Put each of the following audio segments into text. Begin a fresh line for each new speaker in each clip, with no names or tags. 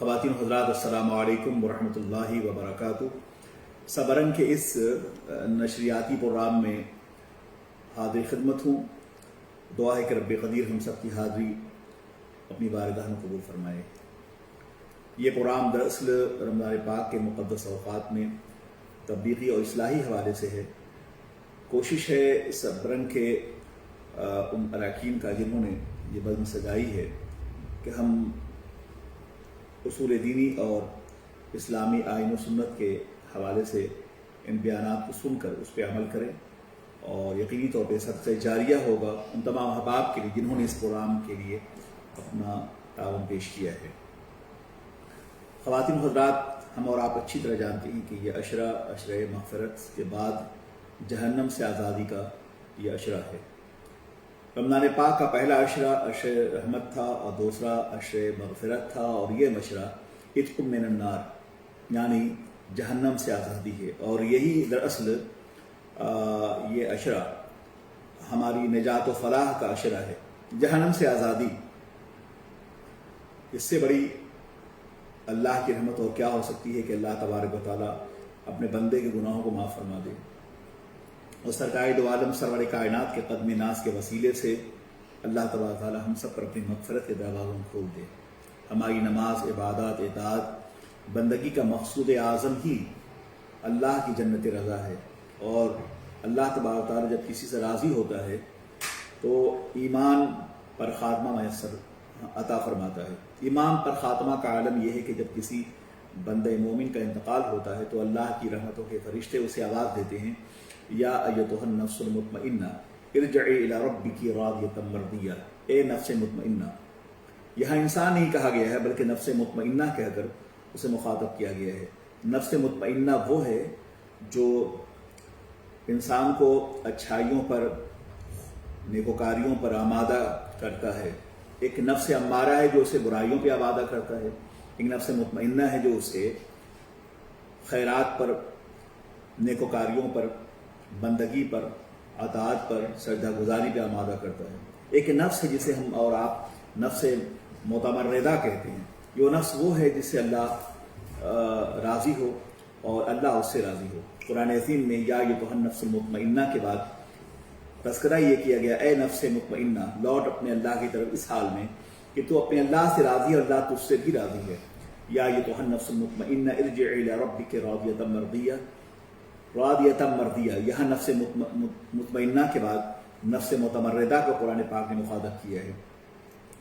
خواتین و حضرات السلام علیکم ورحمۃ اللہ وبرکاتہ۔ صبرن کے اس نشریاتی پروگرام میں حاضر خدمت ہوں۔ دعا ہے کہ رب قدیر ہم سب کی حاضری اپنی بارگاہ میں قبول فرمائے۔ یہ پروگرام دراصل رمضان پاک کے مقدس اوقات میں تبلیغی اور اصلاحی حوالے سے ہے۔ کوشش ہے صبرن کے ان اراکین کا جنہوں نے یہ بزم سجائی ہے کہ ہم اصول دینی اور اسلامی آئین و سنت کے حوالے سے ان بیانات کو سن کر اس پہ عمل کریں، اور یقینی طور پہ صدقہ جاریہ ہوگا ان تمام احباب کے لیے جنہوں نے اس پروگرام کے لیے اپنا تعاون پیش کیا ہے۔ خواتین و حضرات، ہم اور آپ اچھی طرح جانتے ہیں کہ یہ عشرہ مغفرت کے بعد جہنم سے آزادی کا یہ عشرہ ہے۔ رمضان پاک کا پہلا عشرہ عشرہ رحمت تھا اور دوسرا عشرہ مغفرت تھا، اور یہ عشرہ عتق من النار یعنی جہنم سے آزادی ہے، اور یہی دراصل یہ عشرہ ہماری نجات و فلاح کا عشرہ ہے۔ جہنم سے آزادی، اس سے بڑی اللہ کی رحمت اور کیا ہو سکتی ہے کہ اللہ تبارک و تعالیٰ اپنے بندے کے گناہوں کو معاف فرما دے، اور سرکار دو عالم سرور کائنات کے قدم ناز کے وسیلے سے اللہ تبارک و تعالیٰ ہم سب پر اپنی مغفرت کے دروازوں کھول دے۔ ہماری نماز، عبادات، اطاعت، بندگی کا مقصود اعظم ہی اللہ کی جنت رضا ہے، اور اللہ تبارک و تعالیٰ جب کسی سے راضی ہوتا ہے تو ایمان پر خاتمہ میسر عطا فرماتا ہے۔ ایمان پر خاتمہ کا عالم یہ ہے کہ جب کسی بندہ مومن کا انتقال ہوتا ہے تو اللہ کی رحمتوں کے فرشتے اسے آواز دیتے ہیں، یا ایتھا النفس المطمئنہ ارجعی الی ربک راضیۃ مرضیہ، اے نفس مطمئنہ۔ یہاں انسان نہیں کہا گیا ہے بلکہ نفس مطمئنہ کہہ کر اسے مخاطب کیا گیا ہے۔ نفس مطمئنہ وہ ہے جو انسان کو اچھائیوں پر، نیکوکاریوں پر آمادہ کرتا ہے۔ ایک نفس امارہ ہے جو اسے برائیوں پہ آمادہ کرتا ہے، ایک نفس مطمئنہ ہے جو اسے خیرات پر، نیکوکاریوں پر، بندگی پر، اطاعت پر، سجدہ گزاری پہ آمادہ کرتا ہے۔ ایک نفس ہے جسے ہم اور آپ نفس متمردہ کہتے ہیں۔ یہ نفس وہ ہے جس سے اللہ راضی ہو اور اللہ اس سے راضی ہو۔ قرآن عظیم میں یا ایتھا النفس المطمئنہ کے بعد تذکرہ یہ کیا گیا، اے نفس مطمئنہ، لوٹ اپنے اللہ کی طرف اس حال میں کہ تو اپنے اللہ سے راضی ہے اور اللہ تجھ سے بھی راضی ہے۔ یا ایتھا النفس المطمئنہ ارجعی الی ربک راضیۃ مرضیہ، راضیۃ مرضیہ۔ یہاں نفس مطمئنہ کے بعد نفس متمردہ کو قرآن پاک نے مخاطب کیا ہے۔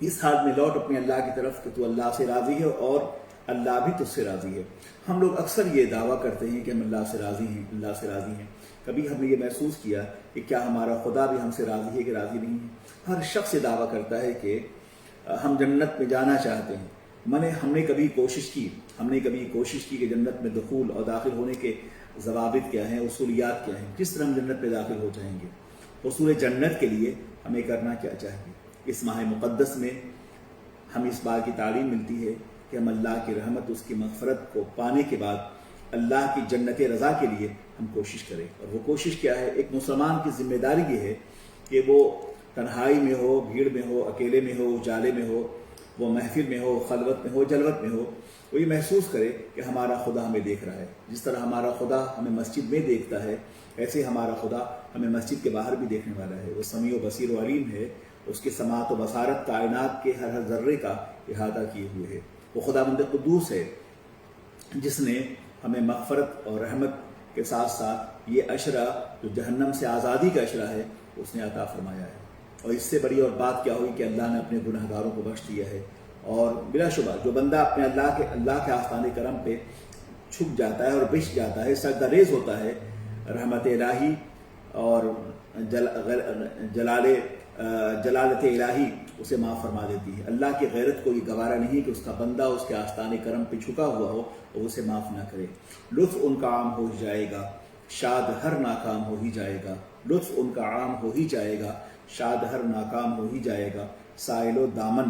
اس حال میں لوٹ اپنے اللہ کی طرف کہ تو اللہ سے راضی ہے اور اللہ بھی تجھ سے راضی ہے۔ ہم لوگ اکثر یہ دعویٰ کرتے ہیں کہ ہم اللہ سے راضی ہیں، اللہ سے راضی ہیں۔ کبھی ہم نے یہ محسوس کیا کہ کیا ہمارا خدا بھی ہم سے راضی ہے کہ راضی نہیں ہے؟ ہر شخص یہ دعویٰ کرتا ہے کہ ہم جنت میں جانا چاہتے ہیں۔ ہم نے کبھی کوشش کی کہ جنت میں دخول اور داخل ہونے کے ضوابط کیا ہیں، اصولیات کیا ہیں، کس طرح ہم جنت میں داخل ہو جائیں گے۔ حصول جنت کے لیے ہمیں کرنا کیا چاہیے؟ اس ماہ مقدس میں ہم اس بات کی تعلیم ملتی ہے کہ ہم اللہ کی رحمت، اس کی مغفرت کو پانے کے بعد اللہ کی جنت رضا کے لیے ہم کوشش کریں۔ اور وہ کوشش کیا ہے؟ ایک مسلمان کی ذمہ داری یہ ہے کہ وہ تنہائی میں ہو، بھیڑ میں ہو، اکیلے میں ہو، اجالے میں ہو، وہ محفل میں ہو، خلوت میں ہو، جلوت میں ہو، وہ یہ محسوس کرے کہ ہمارا خدا ہمیں دیکھ رہا ہے۔ جس طرح ہمارا خدا ہمیں مسجد میں دیکھتا ہے، ایسے ہمارا خدا ہمیں مسجد کے باہر بھی دیکھنے والا ہے۔ وہ سمیع و بصیر و علیم ہے، اس کی سماعت و بصارت کائنات کے ہر ذرے کا احاطہ کیے ہوئے ہے۔ وہ خداوند قدوس ہے جس نے ہمیں مغفرت اور رحمت کے ساتھ ساتھ یہ عشرہ جو جہنم سے آزادی کا عشرہ ہے اس نے عطا فرمایا ہے۔ اور اس سے بڑی اور بات کیا ہوئی کہ اللہ نے اپنے گناہ گاروں کو بخش دیا ہے۔ اور بلا شبہ جو بندہ اپنے اللہ کے آستان کرم پہ چھپ جاتا ہے اور بچ جاتا ہے، سجدہ ریز ہوتا ہے، رحمت الہی اور جلالت الہی اسے معاف فرما دیتی ہے۔ اللہ کی غیرت کو یہ گوارا نہیں کہ اس کا بندہ اس کے آستان کرم پہ جھکا ہوا ہو اور اسے معاف نہ کرے۔ لطف ان کا عام ہو ہی جائے گا، شاد ہر ناکام ہو ہی جائے گا۔ لطف ان کا عام ہو ہی جائے گا، شاد ہر ناکام ہو ہی جائے گا۔ سائل و دامن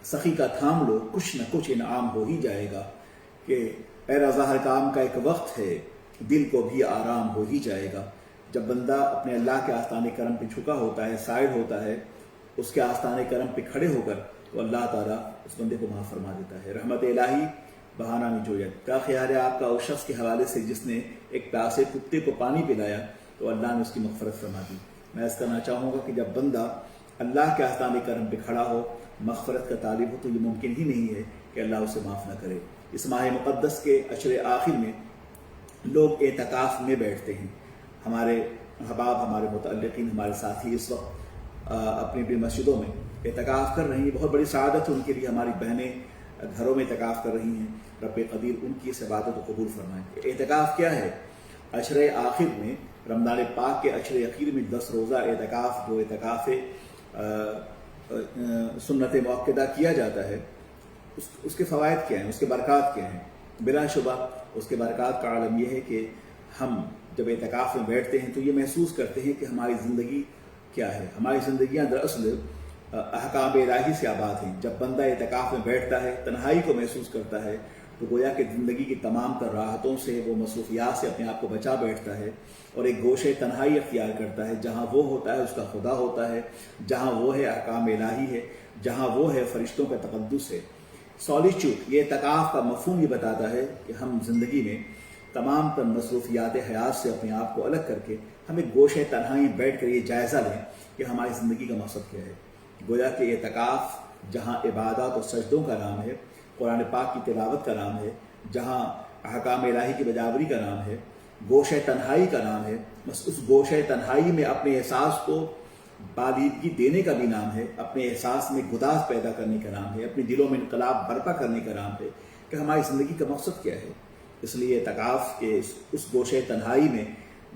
سخی کا تھام لو، کچھ نہ کچھ انعام ہو ہی جائے گا۔ کہ اے رضا ہر کام کا ایک وقت ہے، دل کو بھی آرام ہو ہی جائے گا۔ جب بندہ اپنے اللہ کے آستان کرم پہ جھکا ہوتا ہے، سائل ہوتا ہے، اس کے آستان کرم پہ کھڑے ہو کر، تو اللہ تعالیٰ اس بندے کو معاف فرما دیتا ہے۔ رحمت الہی بہانہ جویت کیا خیال ہے آپ کا اس شخص کے حوالے سے جس نے ایک پیاسے کتے کو پانی پلایا تو اللہ نے اس کی مغفرت فرما دی۔ میں اس کرنا چاہوں گا کہ جب بندہ اللہ کے آستانے کرم پہ کھڑا ہو، مغفرت کا طالب ہو، تو یہ ممکن ہی نہیں ہے کہ اللہ اسے معاف نہ کرے۔ اس ماہ مقدس کے عشر آخر میں لوگ اعتکاف میں بیٹھتے ہیں۔ ہمارے احباب، ہمارے متعلقین، ہمارے ساتھی اس وقت اپنی اپنی مسجدوں میں اعتکاف کر رہی ہیں۔ بہت بڑی سعادت ہے ان کے لیے۔ ہماری بہنیں گھروں میں اعتکاف کر رہی ہیں۔ رب قدیر ان کی اس عبادت کو قبول فرمائیں۔ اعتکاف کیا ہے؟ عشر آخر میں، رمضان پاک کے عشر اخیر میں 10 روزہ اعتکاف، جو اعتکاف سنت مؤکدہ کیا جاتا ہے، اس کے فوائد کیا ہیں، اس کے برکات کیا ہیں؟ بلا شبہ اس کے برکات کا عالم یہ ہے کہ ہم جب اعتکاف میں بیٹھتے ہیں تو یہ محسوس کرتے ہیں کہ ہماری زندگی کیا ہے۔ ہماری زندگیاں دراصل احکام الہی سے آباد ہیں۔ جب بندہ اعتکاف میں بیٹھتا ہے، تنہائی کو محسوس کرتا ہے، تو گویا کہ زندگی کی تمام تر راحتوں سے، وہ مصروفیات سے اپنے آپ کو بچا بیٹھتا ہے اور ایک گوشے تنہائی اختیار کرتا ہے، جہاں وہ ہوتا ہے اس کا خدا ہوتا ہے، جہاں وہ ہے احکام الہی ہے، جہاں وہ ہے فرشتوں کا تقدس ہے۔ سولیچیوڈ، یہ اعتکاف کا مفہوم یہ بتاتا ہے کہ ہم زندگی میں تمام تر مصروفیات حیات سے اپنے آپ کو الگ کر کے ہم ایک گوشے تنہائی بیٹھ کر یہ جائزہ لیں کہ ہماری زندگی کا مقصد کیا ہے۔ گویا کہ اعتکاف جہاں عبادات اور سجدوں کا نام ہے، قرآن پاک کی تلاوت کا نام ہے، جہاں احکام الہی کی بجاوری کا نام ہے، گوشے تنہائی کا نام ہے، بس اس گوشے تنہائی میں اپنے احساس کو بالیدگی دینے کا بھی نام ہے، اپنے احساس میں گداز پیدا کرنے کا نام ہے، اپنے دلوں میں انقلاب برپا کرنے کا نام ہے کہ ہماری زندگی کا مقصد کیا ہے۔ اس لیے اعتکاف کے اس گوشے تنہائی میں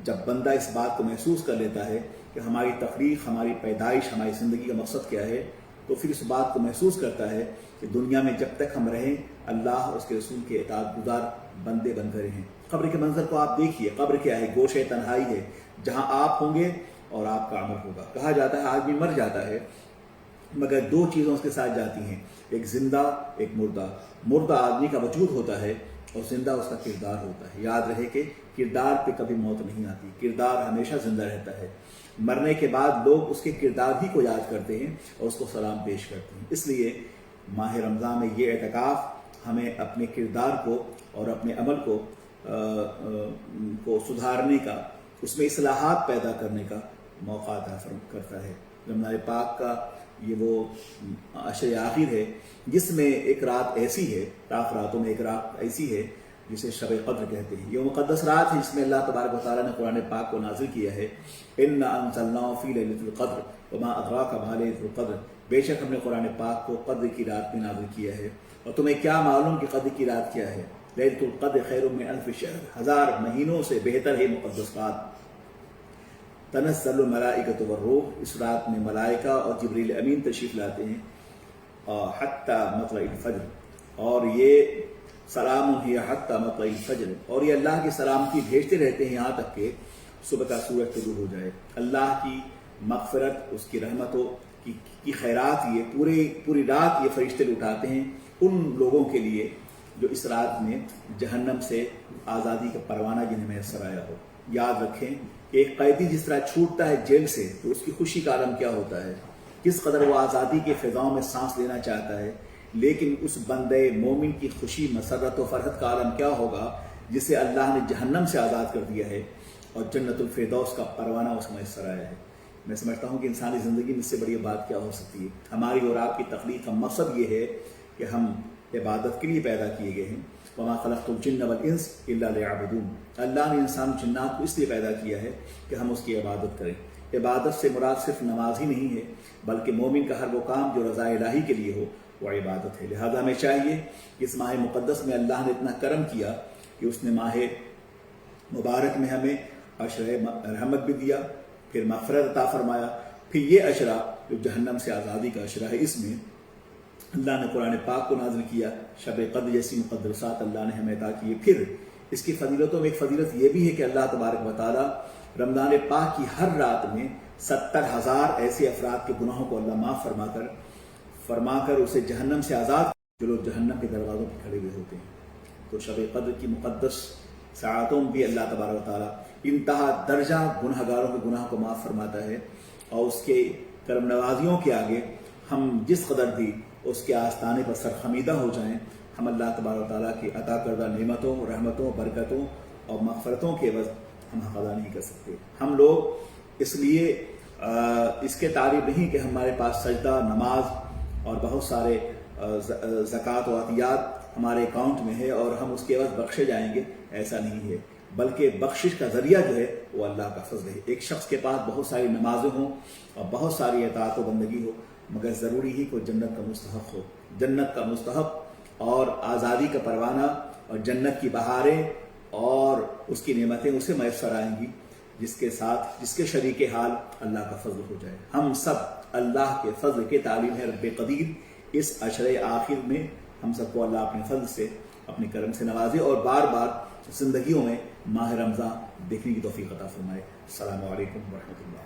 جب بندہ اس بات کو محسوس کر لیتا ہے کہ ہماری تخلیق، ہماری پیدائش، ہماری زندگی کا مقصد کیا ہے، تو پھر اس بات کو محسوس کرتا ہے کہ دنیا میں جب تک ہم رہیں، اللہ اور اس کے رسول کے اطاعت گزار بندے بن کر رہیں۔ قبر کے منظر کو آپ دیکھیے، قبر کیا ہے؟ گوشے تنہائی ہے، جہاں آپ ہوں گے اور آپ کا عمل ہوگا۔ کہا جاتا ہے آدمی مر جاتا ہے مگر 2 چیزوں اس کے ساتھ جاتی ہیں، ایک زندہ، ایک مردہ۔ مردہ آدمی کا وجود ہوتا ہے اور زندہ اس کا کردار ہوتا ہے۔ یاد رہے کہ کردار پہ کبھی موت نہیں آتی، کردار ہمیشہ زندہ رہتا ہے۔ مرنے کے بعد لوگ اس کے کردار ہی کو یاد کرتے ہیں اور اس کو سلام پیش کرتے ہیں۔ اس لیے ماہ رمضان میں یہ اعتکاف ہمیں اپنے کردار کو اور اپنے عمل کو سدھارنے کا، اس میں اصلاحات پیدا کرنے کا موقع عطا کرتا ہے۔ رمضان پاک کا یہ وہ عشر آخر ہے جس میں ایک رات ایسی ہے، راتوں میں ایک رات ایسی ہے جسے شب قدر کہتے ہیں۔ یہ مقدس رات ہے جس میں اللہ تبارک و تعالیٰ نے قرآن پاک کو نازل کیا ہے۔ اِنَّا أَنزَلْنَاهُ فِي لَيْلَةِ الْقَدْرِ وَمَا أَدْرَاكَ مَا لَيْلَةُ الْقَدْرِ، بے شک ہم نے قرآن پاک کو قدر کی رات میں نازل کیا ہے، اور تمہیں کیا معلوم کہ قدر کی رات کیا ہے؟ لیلۃ القدر خیر من الف شہر، 1000 مہینوں سے بہتر ہے مقدس رات۔ تنزل الملائکۃ والروح، اس رات میں ملائکہ اور جبریل امین تشریف لاتے ہیں، حتی مطلع الفجر، اور یہ سلام ہی حتی مطلع الفجر، اور یہ اللہ کی سلامتی بھیجتے رہتے ہیں یہاں تک کہ صبح کا سورج طلوع ہو جائے۔ اللہ کی مغفرت، اس کی رحمتوں کی خیرات یہ پوری رات یہ فرشتے لوٹاتے ہیں ان لوگوں کے لیے جو اس رات میں جہنم سے آزادی کا پروانہ جنہیں میسر آیا ہو۔ یاد رکھیں، ایک قیدی جس طرح چھوٹتا ہے جیل سے تو اس کی خوشی کا عالم کیا ہوتا ہے، کس قدر وہ آزادی کے فضاؤں میں سانس لینا چاہتا ہے، لیکن اس بندے مومن کی خوشی، مسرت و فرحت کا عالم کیا ہوگا جسے اللہ نے جہنم سے آزاد کر دیا ہے اور جنت الفردوس کا پروانہ اس میں میسر آیا ہے۔ میں سمجھتا ہوں کہ انسانی زندگی میں اس سے بڑی بات کیا ہو سکتی ہے۔ ہماری اور آپ کی تخلیق کا مقصد یہ ہے کہ ہم عبادت کے لیے پیدا کیے گئے ہیں۔ وَمَا خَلَقْتُ الْجِنَّ وَالْإِنسَ إِلَّا لِيَعْبُدُونِ، اللہ نے انسان جنات کو اس لیے پیدا کیا ہے کہ ہم اس کی عبادت کریں۔ عبادت سے مراد صرف نماز ہی نہیں ہے، بلکہ مومن کا ہر وہ کام جو رضا الہی کے لیے ہو وہ عبادت ہے۔ لہذا ہمیں چاہیے کہ اس ماہ مقدس میں اللہ نے اتنا کرم کیا کہ اس نے ماہ مبارک میں ہمیں عشر رحمت بھی دیا، پھر مغفرت عطا فرمایا، پھر یہ عشرہ جو جہنم سے آزادی کا عشرہ ہے، اس میں اللہ نے قرآن پاک کو نازل کیا، شب قدر جیسی مقدسات اللہ نے ہمیں عطا کیے۔ پھر اس کی فضیلتوں میں ایک فضیلت یہ بھی ہے کہ اللہ تبارک و تعالیٰ رمضان پاک کی ہر رات میں 70,000 ایسے افراد کے گناہوں کو اللہ معاف فرما کر اسے جہنم سے آزاد، جو لوگ جہنم کے دروازوں پہ کھڑے ہوئے ہوتے ہیں۔ تو شب قدر کی مقدس ساعتوں بھی اللہ تبارک و تعالیٰ انتہا درجہ گناہ گاروں کے گناہ کو معاف فرماتا ہے، اور اس کے کرم نوازیوں کے آگے ہم جس قدر بھی اس کے آستانے پر سرخمیدہ ہو جائیں ہم اللہ تبارک و تعالیٰ کی عطا کردہ نعمتوں، رحمتوں، برکتوں اور مغفرتوں کے عوض ہم حق ادا نہیں کر سکتے۔ ہم لوگ اس لیے اس کے تعریف نہیں کہ ہمارے پاس سجدہ، نماز اور بہت سارے زکوٰۃ و عطیات ہمارے اکاؤنٹ میں ہے اور ہم اس کے عوض بخشے جائیں گے، ایسا نہیں ہے، بلکہ بخشش کا ذریعہ جو ہے وہ اللہ کا فضل ہے۔ ایک شخص کے پاس بہت ساری نمازیں ہوں اور بہت ساری اطاعت و بندگی ہو، مگر ضروری ہی کوئی جنت کا مستحق ہو۔ جنت کا مستحق اور آزادی کا پروانہ اور جنت کی بہاریں اور اس کی نعمتیں اسے میسر آئیں گی جس کے شریک حال اللہ کا فضل ہو جائے۔ ہم سب اللہ کے فضل کے تعلیم ہے رب قدیر۔ اس عشرے آخر میں ہم سب کو اللہ اپنے فضل سے، اپنے کرم سے نوازے اور بار بار زندگیوں میں ماہ رمضان دیکھنے کی توفیق عطا فرمائے۔ السلام علیکم ورحمۃ اللہ۔